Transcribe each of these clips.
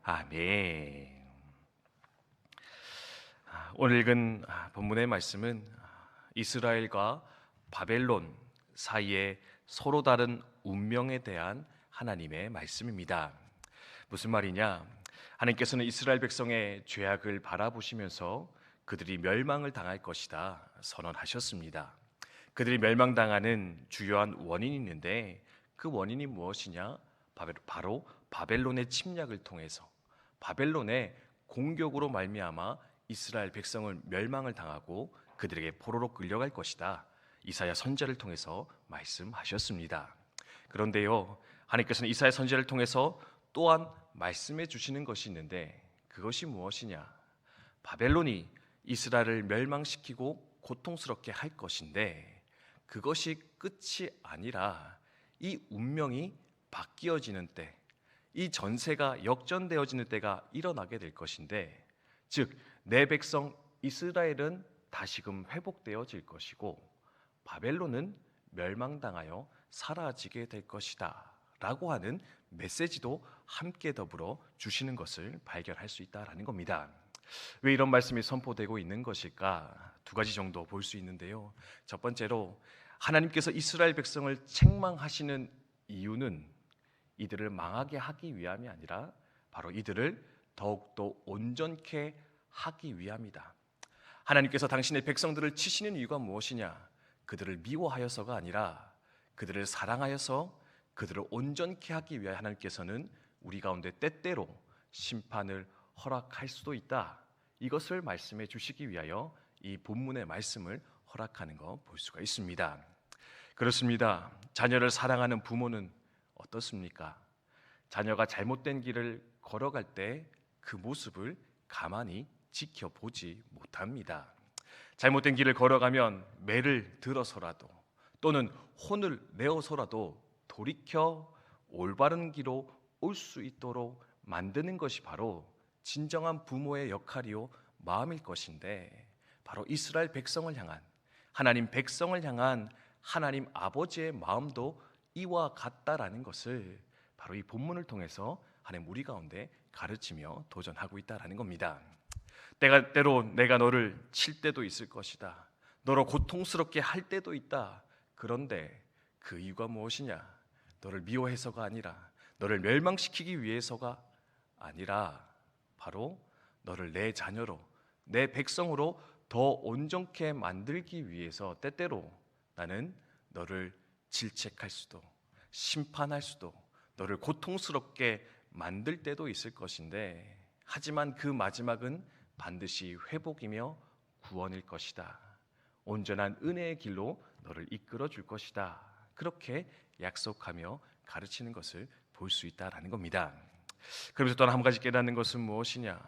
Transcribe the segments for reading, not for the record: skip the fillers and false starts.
아멘. 오늘 읽은 본문의 말씀은 이스라엘과 바벨론 사이에 서로 다른 운명에 대한 하나님의 말씀입니다. 무슨 말이냐? 하나님께서는 이스라엘 백성의 죄악을 바라보시면서 그들이 멸망을 당할 것이다 선언하셨습니다. 그들이 멸망당하는 주요한 원인이 있는데 그 원인이 무엇이냐? 바로 바벨론의 침략을 통해서 바벨론의 공격으로 말미암아 이스라엘 백성을 멸망을 당하고 그들에게 포로로 끌려갈 것이다. 이사야 선지자를 통해서 말씀하셨습니다. 그런데요, 하나님께서는 이사야 선지자를 통해서 또한 말씀해 주시는 것이 있는데 그것이 무엇이냐? 바벨론이 이스라엘을 멸망시키고 고통스럽게 할 것인데 그것이 끝이 아니라 이 운명이 바뀌어지는 때, 이 전세가 역전되어지는 때가 일어나게 될 것인데, 즉 내 백성 이스라엘은 다시금 회복되어질 것이고 바벨론은 멸망당하여 사라지게 될 것이다 라고 하는 메시지도 함께 더불어 주시는 것을 발견할 수 있다라는 겁니다. 왜 이런 말씀이 선포되고 있는 것일까? 두 가지 정도 볼 수 있는데요. 첫 번째로 하나님께서 이스라엘 백성을 책망하시는 이유는 이들을 망하게 하기 위함이 아니라 바로 이들을 더욱더 온전케 하기 위함이다. 하나님께서 당신의 백성들을 치시는 이유가 무엇이냐? 그들을 미워하여서가 아니라 그들을 사랑하여서 그들을 온전케 하기 위하여 하나님께서는 우리 가운데 때때로 심판을 허락할 수도 있다. 이것을 말씀해 주시기 위하여 이 본문의 말씀을 허락하는 거 볼 수가 있습니다. 그렇습니다. 자녀를 사랑하는 부모는 어떻습니까? 자녀가 잘못된 길을 걸어갈 때 그 모습을 가만히 지켜보지 못합니다. 잘못된 길을 걸어가면 매를 들어서라도 또는 혼을 내어서라도 돌이켜 올바른 길로 올 수 있도록 만드는 것이 바로 진정한 부모의 역할이요 마음일 것인데, 바로 이스라엘 백성을 향한, 하나님 백성을 향한 하나님 아버지의 마음도 이와 같다라는 것을 바로 이 본문을 통해서 하나님 우리 가운데 가르치며 도전하고 있다라는 겁니다. 때로 내가 너를 칠 때도 있을 것이다. 너를 고통스럽게 할 때도 있다. 그런데 그 이유가 무엇이냐? 너를 미워해서가 아니라, 너를 멸망시키기 위해서가 아니라 바로 너를 내 자녀로, 내 백성으로 더 온전케 만들기 위해서 때때로 나는 너를 질책할 수도, 심판할 수도, 너를 고통스럽게 만들 때도 있을 것인데, 하지만 그 마지막은 반드시 회복이며 구원일 것이다. 온전한 은혜의 길로 너를 이끌어 줄 것이다. 그렇게 약속하며 가르치는 것을 볼 수 있다라는 겁니다. 그러면서 또한 한 가지 깨닫는 것은 무엇이냐?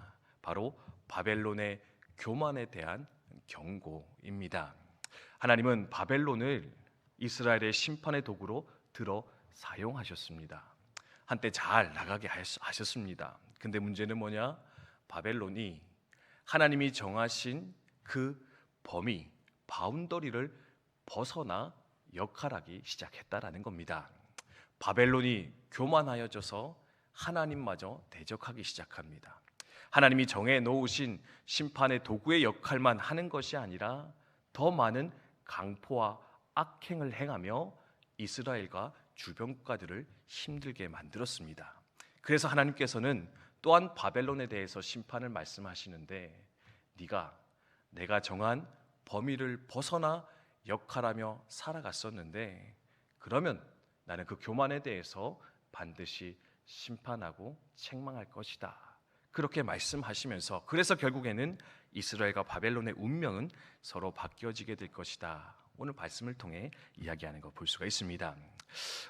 바로 바벨론의 교만에 대한 경고입니다. 하나님은 바벨론을 이스라엘의 심판의 도구로 들어 사용하셨습니다. 한때 잘 나가게 하셨습니다. 근데 문제는 뭐냐? 바벨론이 하나님이 정하신 그 범위, 바운더리를 벗어나 역할하기 시작했다라는 겁니다. 바벨론이 교만하여져서 하나님마저 대적하기 시작합니다. 하나님이 정해 놓으신 심판의 도구의 역할만 하는 것이 아니라 더 많은 강포와 악행을 행하며 이스라엘과 주변 국가들을 힘들게 만들었습니다. 그래서 하나님께서는 또한 바벨론에 대해서 심판을 말씀하시는데, 네가 내가 정한 범위를 벗어나 역할하며 살아갔었는데 그러면 나는 그 교만에 대해서 반드시 심판하고 책망할 것이다. 그렇게 말씀하시면서, 그래서 결국에는 이스라엘과 바벨론의 운명은 서로 바뀌어지게 될 것이다. 오늘 말씀을 통해 이야기하는 거 볼 수가 있습니다.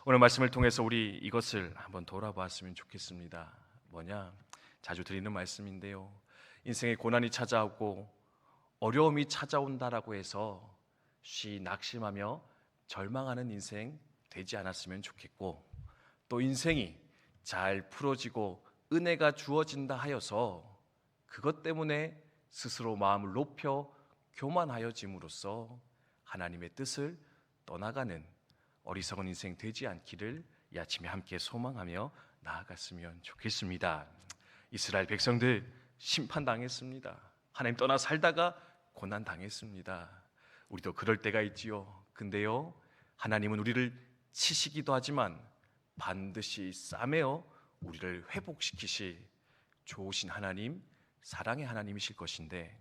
오늘 말씀을 통해서 우리 이것을 한번 돌아보았으면 좋겠습니다. 뭐냐? 자주 드리는 말씀인데요. 인생에 고난이 찾아오고 어려움이 찾아온다라고 해서 쉬 낙심하며 절망하는 인생 되지 않았으면 좋겠고, 또 인생이 잘 풀어지고 은혜가 주어진다 하여서 그것 때문에 스스로 마음을 높여 교만하여짐으로써 하나님의 뜻을 떠나가는 어리석은 인생 되지 않기를 이 아침에 함께 소망하며 나아갔으면 좋겠습니다. 이스라엘 백성들 심판당했습니다. 하나님 떠나 살다가 고난 당했습니다. 우리도 그럴 때가 있지요. 근데요, 하나님은 우리를 치시기도 하지만 반드시 싸매어 우리를 회복시키실 좋으신 하나님, 사랑의 하나님이실 것인데,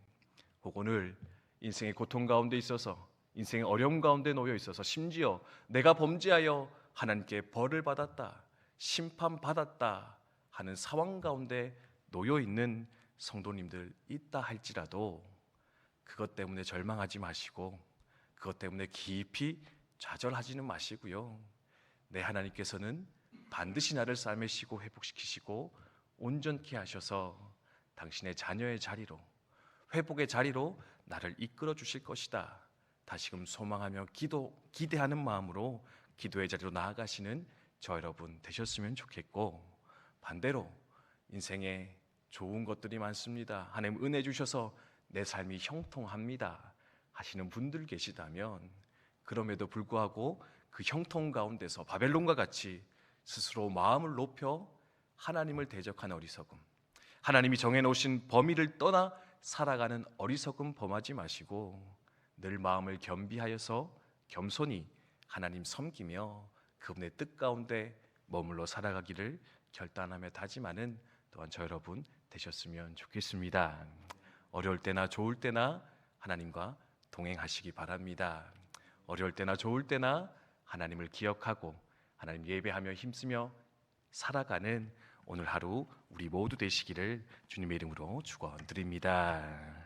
혹 오늘 인생의 고통 가운데 있어서, 인생의 어려움 가운데 놓여 있어서, 심지어 내가 범죄하여 하나님께 벌을 받았다, 심판받았다 하는 상황 가운데 놓여 있는 성도님들 있다 할지라도 그것 때문에 절망하지 마시고, 그것 때문에 깊이 좌절하지는 마시고요. 내 하나님께서는 반드시 나를 싸매시고 회복시키시고 온전케 하셔서 당신의 자녀의 자리로, 회복의 자리로 나를 이끌어 주실 것이다. 다시금 소망하며 기대하는 마음으로 기도의 자리로 나아가시는 저 여러분 되셨으면 좋겠고, 반대로 인생에 좋은 것들이 많습니다, 하나님 은혜 주셔서 내 삶이 형통합니다 하시는 분들 계시다면, 그럼에도 불구하고 그 형통 가운데서 바벨론과 같이 스스로 마음을 높여 하나님을 대적하는 어리석음, 하나님이 정해놓으신 범위를 떠나 살아가는 어리석음 범하지 마시고 늘 마음을 겸비하여서 겸손히 하나님 섬기며 그분의 뜻 가운데 머물러 살아가기를 결단하며 다짐하는 또한 저 여러분 되셨으면 좋겠습니다. 어려울 때나 좋을 때나 하나님과 동행하시기 바랍니다. 어려울 때나 좋을 때나 하나님을 기억하고 하나님 예배하며 힘쓰며 살아가는 오늘 하루 우리 모두 되시기를 주님의 이름으로 축원드립니다.